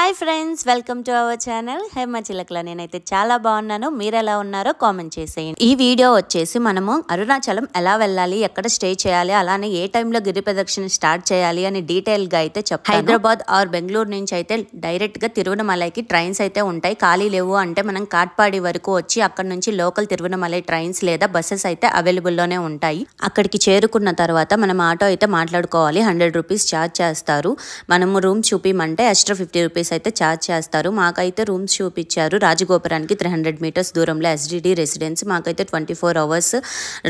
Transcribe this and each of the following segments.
Hi friends, welcome to our channel Hema Chilakala. నేనైతే చాలా బాగున్నాను. మీరు ఎలా ఉన్నారో కామెంట్ చేసేయండి. ఈ వీడియో వచ్చేసి మనము అరుణాచలం ఎలా వెళ్ళాలి, ఎక్కడ స్టే చేయాలి, అలానే ఏ టైంలో గిరి ప్రదక్షిణ స్టార్ట్ చేయాలి అని డీటెయిల్ గా అయితే చెప్తాను. హైదరాబాద్ ఆర్ బెంగళూరు నుంచి అయితే డైరెక్ట్ గా తిరువనమలైకి ట్రైన్స్ అయితే ఉంటాయి. ఖాళీ లేవు అంటే మనం కాట్పాడి వరకు వచ్చి అక్కడ నుంచి లోకల్ తిరువనమలై ట్రైన్స్ లేదా బస్సెస్ అయితే అవైలబుల్ లోనే ఉంటాయి. అక్కడికి చేరుకున్న తర్వాత మనం ఆటో అయితే మాట్లాడుకోవాలి. 100 రూపీస్ ఛార్జ్ చేస్తారు. మనము రూమ్ చూపిమంటే ఎక్స్ట్రా 50 రూపీస్ అయితే ఛార్జ్ చేస్తారు. మాకైతే రూమ్స్ చూపించారు. రాజగోపురానికి 300 మీటర్స్ దూరంలో ఎస్డిడి రెసిడెన్స్. మాకైతే 24 అవర్స్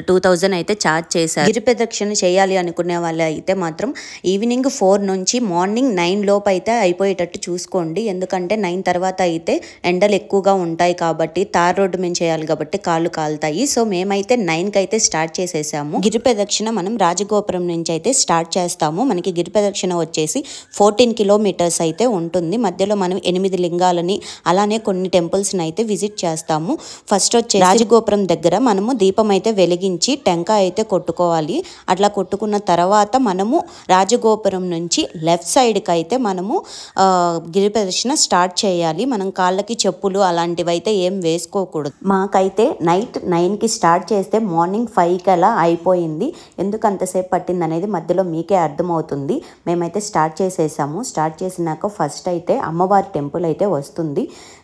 2000 అయితే ఛార్జ్ చేశారు. గిరి ప్రదక్షిణ చేయాలి అనుకునే వాళ్ళు అయితే మాత్రం ఈవినింగ్ 4 నుంచి మార్నింగ్ 9 లోపు అయితే అయిపోయేటట్టు చూసుకోండి. ఎందుకంటే 9 తర్వాత అయితే ఎండలు ఎక్కువగా ఉంటాయి కాబట్టి, తార్ రోడ్డు మేము చేయాలి కాబట్టి కాళ్ళు కాలుతాయి. సో మేమైతే 9కి అయితే స్టార్ట్ చేసేసాము. గిరి ప్రదక్షిణ మనం రాజగోపురం నుంచి అయితే స్టార్ట్ చేస్తాము. మనకి గిరి ప్రదక్షిణ వచ్చేసి 14 కిలోమీటర్స్ అయితే ఉంటుంది. మధ్యలో మనం 8 లింగాలని అలానే కొన్ని టెంపుల్స్ని అయితే విజిట్ చేస్తాము. ఫస్ట్ వచ్చి రాజగోపురం దగ్గర మనము దీపం అయితే వెలిగించి టెంకాయ అయితే కొట్టుకోవాలి. అట్లా కొట్టుకున్న తర్వాత మనము రాజగోపురం నుంచి లెఫ్ట్ సైడ్కి అయితే మనము గిరి ప్రదక్షిణ స్టార్ట్ చేయాలి. మనం కాళ్ళకి చెప్పులు అలాంటివి అయితే ఏం వేసుకోకూడదు. మాకైతే నైట్ 9కి స్టార్ట్ చేస్తే మార్నింగ్ 5కి అలా అయిపోయింది. ఎందుకు అంతసేపు పట్టింది అనేది మధ్యలో మీకే అర్థమవుతుంది. మేమైతే స్టార్ట్ చేసేసాము. స్టార్ట్ చేసినాక ఫస్ట్ అయితే అమ్మవారి టెంపుల్ అయితే వస్తుంది.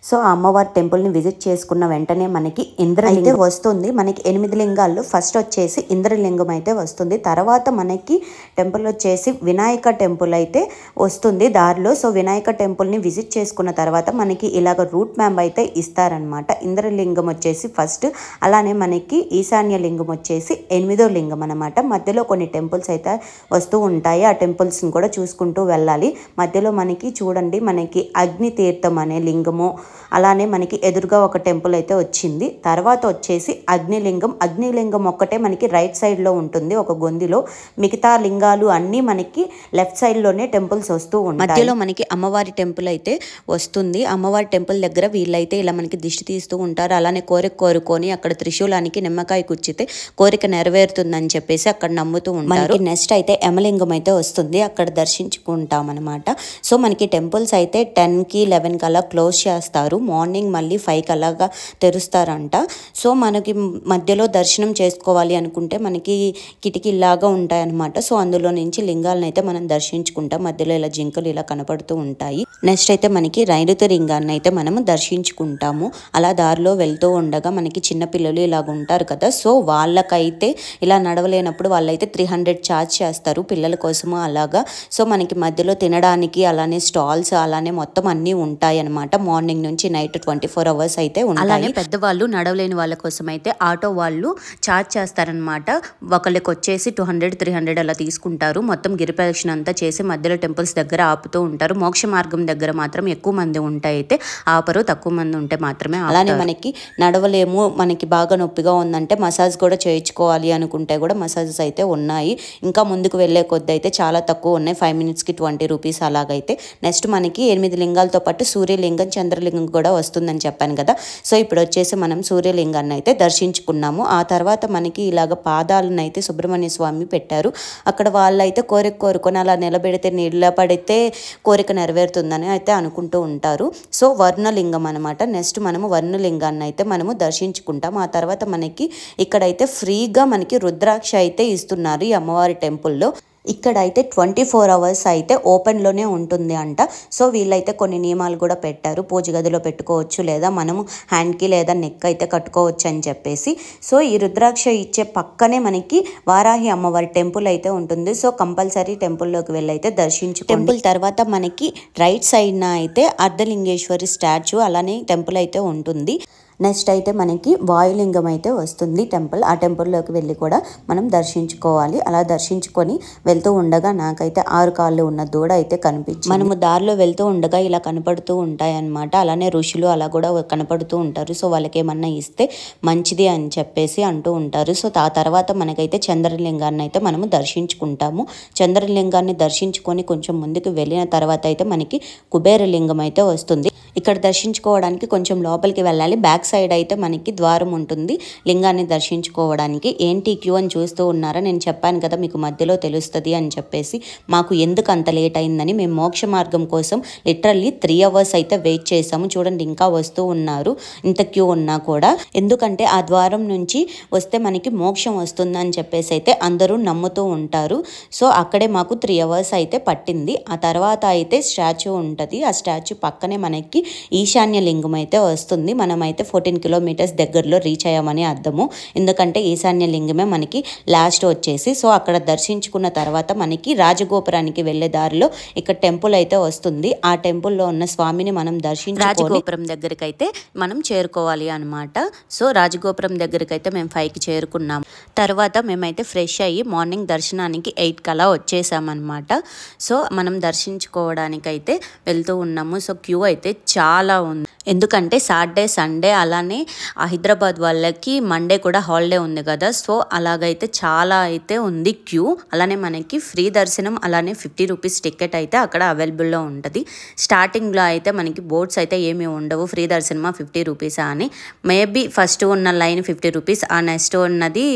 సో ఆ అమ్మవారి టెంపుల్ని విజిట్ చేసుకున్న వెంటనే మనకి ఇంద్రలింగం అయితే వస్తుంది. మనకి 8 లింగాల్లో ఫస్ట్ వచ్చేసి ఇంద్రలింగం అయితే వస్తుంది. తర్వాత మనకి టెంపుల్ వచ్చేసి వినాయక టెంపుల్ అయితే వస్తుంది దారిలో. సో వినాయక టెంపుల్ని విజిట్ చేసుకున్న తర్వాత మనకి ఇలాగ రూట్ మ్యాప్ అయితే ఇస్తారనమాట. ఇంద్రలింగం వచ్చేసి ఫస్ట్, అలానే మనకి ఈశాన్య లింగం వచ్చేసి 8వ లింగం అనమాట. మధ్యలో కొన్ని టెంపుల్స్ అయితే వస్తూ ఉంటాయి. ఆ టెంపుల్స్ని కూడా చూసుకుంటూ వెళ్ళాలి. మధ్యలో మనకి చూడండి, మనకి అగ్ని తీర్థం అనే లింగము, అలానే మనకి ఎదురుగా ఒక టెంపుల్ అయితే వచ్చింది. తర్వాత వచ్చేసి అగ్నిలింగం ఒక్కటే మనకి రైట్ సైడ్లో ఉంటుంది ఒక గొందిలో. మిగతా లింగాలు అన్నీ మనకి లెఫ్ట్ సైడ్లోనే టెంపుల్స్ వస్తూ ఉంటాయి. మధ్యలో మనకి అమ్మవారి టెంపుల్ అయితే వస్తుంది. అమ్మవారి టెంపుల్ దగ్గర వీళ్ళైతే ఇలా మనకి దిష్టి తీస్తూ ఉంటారు. అలానే కోరిక కోరుకొని అక్కడ త్రిశూలానికి నిమ్మకాయ కుచ్చితే కోరిక నెరవేరుతుందని చెప్పేసి అక్కడ నమ్ముతూ ఉంటారు. నెక్స్ట్ అయితే యమలింగం అయితే వస్తుంది. అక్కడ దర్శించుకుంటాం అనమాట. సో మనకి టెంపుల్స్ అయితే 10కి 11కి అలా క్లోజ్ చేస్తారు. మార్నింగ్ మళ్ళీ 5కి అలాగా తెరుస్తారంట. సో మనకి మధ్యలో దర్శనం చేసుకోవాలి అనుకుంటే మనకి కిటికీలాగా ఉంటాయన్నమాట. సో అందులో నుంచి లింగాలను అయితే మనం దర్శించుకుంటాం. మధ్యలో ఇలా జింకలు ఇలా కనపడుతూ ఉంటాయి. నెక్స్ట్ అయితే మనకి నైరుతి లింగాన్ని అయితే మనము దర్శించుకుంటాము. అలా దారిలో వెళ్తూ ఉండగా మనకి చిన్నపిల్లలు ఇలాగ ఉంటారు కదా. సో వాళ్ళకైతే ఇలా నడవలేనప్పుడు వాళ్ళైతే 300 ఛార్జ్ చేస్తారు పిల్లల కోసము అలాగా. సో మనకి మధ్యలో తినడానికి అలానే స్టాల్స్ అలానే మొత్తం అన్నీ ఉంటాయి అనమాట. మార్నింగ్ నుంచి నైట్ 24 అవర్స్ అయితే ఉంటాయి. అలానే పెద్దవాళ్ళు నడవలేని వాళ్ళ కోసం అయితే ఆటో వాళ్ళు ఛార్జ్ చేస్తారనమాట. ఒకళ్ళకి వచ్చేసి 200, 300 అలా తీసుకుంటారు. మొత్తం గిరి ప్రదక్షిణ అంతా చేసి మధ్యలో టెంపుల్స్ దగ్గర ఆపుతూ ఉంటారు. మోక్ష మార్గం దగ్గర మాత్రం ఎక్కువ మంది ఉంటాయి అయితే ఆపరు, తక్కువ మంది ఉంటే మాత్రమే. అలానే మనకి నడవలేము, మనకి బాగా నొప్పిగా ఉందంటే మసాజ్ కూడా చేయించుకోవాలి అనుకుంటే కూడా మసాజెస్ అయితే ఉన్నాయి. ఇంకా ముందుకు వెళ్ళే కొద్ది అయితే చాలా తక్కువ ఉన్నాయి. 5 మినిట్స్కి 20 రూపీస్ అలాగైతే. నెక్స్ట్ మనకి 8 లింగాలతో పాటు సూర్యలింగం, చంద్రలింగం కూడా వస్తుందని చెప్పాను కదా. సో ఇప్పుడు వచ్చేసి మనం సూర్యలింగాన్ని అయితే దర్శించుకున్నాము. ఆ తర్వాత మనకి ఇలాగ పాదాలను అయితే సుబ్రహ్మణ్య స్వామి పెట్టారు. అక్కడ వాళ్ళైతే కోరిక కోరుకొని అలా నిలబెడితే నిలబడితే కోరిక నెరవేరుతుందని అయితే అనుకుంటూ ఉంటారు. సో వర్ణలింగం అనమాట. నెక్స్ట్ మనము వర్ణలింగాన్ని అయితే మనము దర్శించుకుంటాం. ఆ తర్వాత మనకి ఇక్కడైతే ఫ్రీగా మనకి రుద్రాక్ష అయితే ఇస్తున్నారు ఈ అమ్మవారి టెంపుల్లో. ఇక్కడ అయితే 24 అవర్స్ అయితే ఓపెన్లోనే ఉంటుంది అంట. సో వీళ్ళైతే కొన్ని నియమాలు కూడా పెట్టారు. పూజ గదిలో పెట్టుకోవచ్చు, లేదా మనము హ్యాండ్కి లేదా నెక్ అయితే కట్టుకోవచ్చు అని చెప్పేసి. సో ఈ రుద్రాక్ష ఇచ్చే పక్కనే మనకి వారాహి అమ్మవారి టెంపుల్ అయితే ఉంటుంది. సో కంపల్సరీ టెంపుల్లోకి వెళ్ళి అయితే దర్శించు. టెంపుల్ తర్వాత మనకి రైట్ సైడ్న అయితే అర్ధలింగేశ్వరి స్టాచ్యూ అలానే టెంపుల్ అయితే ఉంటుంది. నెక్స్ట్ అయితే మనకి వాయులింగం అయితే వస్తుంది టెంపుల్. ఆ టెంపుల్లోకి వెళ్ళి కూడా మనం దర్శించుకోవాలి. అలా దర్శించుకొని వెళ్తూ ఉండగా నాకైతే 6 కాళ్ళు ఉన్న దూడ అయితే కనిపించింది. మనము దారిలో వెళ్తూ ఉండగా ఇలా కనపడుతూ ఉంటాయి అన్నమాట. అలానే ఋషులు అలా కూడా కనపడుతూ ఉంటారు. సో వాళ్ళకి ఏమన్నా ఇస్తే మంచిది అని చెప్పేసి అంటూ ఉంటారు. సో ఆ తర్వాత మనకైతే చంద్రలింగాన్ని అయితే మనము దర్శించుకుంటాము. చంద్రలింగాన్ని దర్శించుకొని కొంచెం ముందుకు వెళ్ళిన తర్వాత అయితే మనకి కుబేరలింగం అయితే వస్తుంది. ఇక్కడ దర్శించుకోవడానికి కొంచెం లోపలికి వెళ్ళాలి. బ్యాక్ సైడ్ అయితే మనకి ద్వారం ఉంటుంది లింగాన్ని దర్శించుకోవడానికి. ఏంటి క్యూ అని చూస్తూ ఉన్నారా? నేను చెప్పాను కదా మీకు మధ్యలో తెలుస్తుంది అని చెప్పేసి. మాకు ఎందుకు అంత లేట్ అయిందని మేము మోక్ష మార్గం కోసం లిటరల్లీ 3 hours అయితే వెయిట్ చేసాము. చూడండి ఇంకా వస్తూ ఉన్నారు ఇంత క్యూ ఉన్నా కూడా. ఎందుకంటే ఆ ద్వారం నుంచి వస్తే మనకి మోక్షం వస్తుంది అని చెప్పేసి అయితే అందరూ నమ్ముతూ ఉంటారు. సో అక్కడే మాకు 3 hours అయితే పట్టింది. ఆ తర్వాత అయితే స్టాచ్యూ ఉంటుంది. ఆ స్టాచ్యూ పక్కనే మనకి ఈశాన్య లింగం అయితే వస్తుంది. మనమైతే 14 kilometers దగ్గరలో రీచ్ అయ్యామని అర్థము. ఎందుకంటే ఈశాన్య లింగమే మనకి లాస్ట్ వచ్చేసి. సో అక్కడ దర్శించుకున్న తర్వాత మనకి రాజగోపురానికి వెళ్ళే దారిలో ఇక్కడ టెంపుల్ అయితే వస్తుంది. ఆ టెంపుల్లో ఉన్న స్వామిని మనం దర్శించుకొని రాజగోపురం దగ్గరికి అయితే మనం చేరుకోవాలి అనమాట. సో రాజగోపురం దగ్గరికి అయితే మేము 5కి చేరుకున్నాము. తర్వాత మేమైతే ఫ్రెష్ అయ్యి మార్నింగ్ దర్శనానికి 8 కలా వచ్చేసామన్నమాట. సో మనం దర్శించుకోవడానికి అయితే వెళ్తూ ఉన్నాము. సో క్యూ అయితే చాలా ఉంది. ఎందుకంటే సాటర్డే సండే అలానే హైదరాబాద్ వాళ్ళకి మండే కూడా హాలిడే ఉంది కదా. సో అలాగైతే చాలా అయితే ఉంది క్యూ. అలానే మనకి ఫ్రీ దర్శనం అలానే 50 రూపీస్ టికెట్ అయితే అక్కడ అవైలబుల్లో ఉంటుంది. స్టార్టింగ్లో అయితే మనకి బోర్డ్స్ అయితే ఏమీ ఉండవు. ఫ్రీ దర్శనమా 50 రూపీసా అని. మేబీ ఫస్ట్ ఉన్న లైన్ 50 రూపీస్, ఆ నెక్స్ట్ ఉన్నది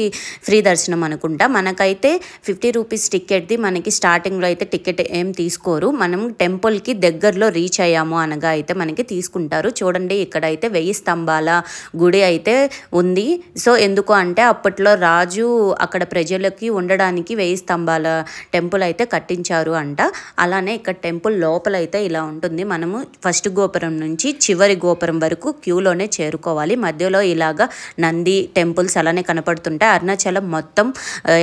ఫ్రీ దర్శనం అనుకుంటా. మనకైతే 50 రూపీస్ టికెట్ది మనకి స్టార్టింగ్లో అయితే టికెట్ ఏం తీసుకోరు. మనం టెంపుల్కి దగ్గరలో రీచ్ అయ్యాము అనగా అయితే మనకి తీసుకుంటారు. చూడండి ఇక్కడైతే 1000 స్తంభాల గుడి అయితే ఉంది. సో ఎందుకు అంటే అప్పట్లో రాజు అక్కడ ప్రజలకి ఉండడానికి 1000 స్తంభాల టెంపుల్ అయితే కట్టించారు అంట. అలానే ఇక్కడ టెంపుల్ లోపల అయితే ఇలా ఉంటుంది. మనము ఫస్ట్ గోపురం నుంచి చివరి గోపురం వరకు క్యూలోనే చేరుకోవాలి. మధ్యలో ఇలాగా నంది టెంపుల్స్ అలానే కనపడుతుంటాయి. అరుణాచలం మొత్తం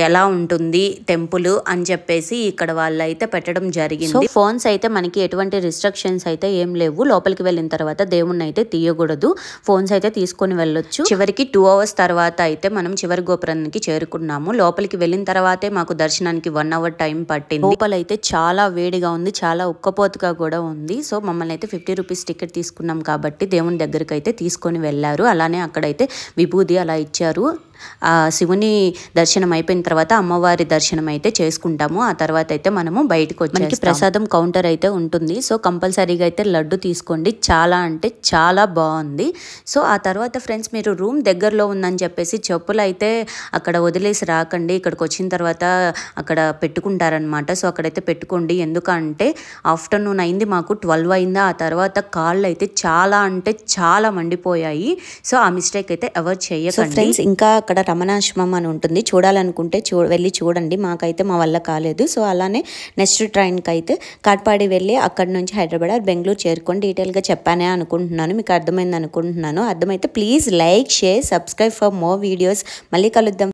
ఎలా ఉంటుంది టెంపుల్ అని చెప్పేసి ఇక్కడ వాళ్ళు అయితే పెట్టడం జరిగింది. ఫోన్స్ అయితే మనకి ఎటువంటి రిస్ట్రిక్షన్స్ అయితే ఏం లేవు. లోపలికి వెళ్ళిన తర్వాత దేవుణ్ణి అయితే తీయకూడదు. ఫోన్స్ అయితే తీసుకొని వెళ్ళొచ్చు. చివరికి 2 hours తర్వాత అయితే మనం చివరి గోపురానికి చేరుకున్నాము. లోపలికి వెళ్ళిన తర్వాతే మాకు దర్శనానికి 1 hour టైం పట్టింది. లోపలైతే చాలా వేడిగా ఉంది, చాలా ఉక్కపోతగా కూడా ఉంది. సో మమ్మల్ని అయితే 50 రూపీస్ టికెట్ తీసుకున్నాం కాబట్టి దేవుని దగ్గరికి అయితే తీసుకొని వెళ్ళారు. అలానే అక్కడైతే విభూది అలా ఇచ్చారు. శివుని దర్శనం అయిపోయిన తర్వాత అమ్మవారి దర్శనం అయితే చేసుకుంటాము. ఆ తర్వాత అయితే మనము బయటకు వచ్చి మనకి ప్రసాదం కౌంటర్ అయితే ఉంటుంది. సో కంపల్సరీగా అయితే లడ్డు తీసుకోండి. చాలా అంటే చాలా బాగుంది. సో ఆ తర్వాత ఫ్రెండ్స్ మీరు రూమ్ దగ్గరలో ఉందని చెప్పేసి చెప్పులు అయితే అక్కడ వదిలేసి రాకండి. ఇక్కడికి వచ్చిన తర్వాత అక్కడ పెట్టుకుంటారనమాట. సో అక్కడైతే పెట్టుకోండి. ఎందుకంటే ఆఫ్టర్నూన్ అయింది, మాకు 12 అయింది. ఆ తర్వాత కాళ్ళు అయితే చాలా అంటే చాలా మండిపోయాయి. సో ఆ మిస్టేక్ అయితే ఎవరు చేయకండి ఫ్రెండ్స్. ఇంకా అక్కడ రమణాశ్రమం అని ఉంటుంది. చూడాలనుకుంటే వెళ్ళి చూడండి. మాకైతే మా వల్ల కాలేదు. సో అలానే నెక్స్ట్ ట్రైన్కి అయితే కాట్పాడి వెళ్ళి అక్కడ నుంచి హైదరాబాద్ బెంగళూరు చేరుకొని డీటెయిల్గా చెప్పానే అనుకుంటున్నాను. మీకు అర్థమైంది అనుకుంటున్నాను. అర్థమైతే please like, share, subscribe for more videos. మళ్ళీ కలుద్దాం.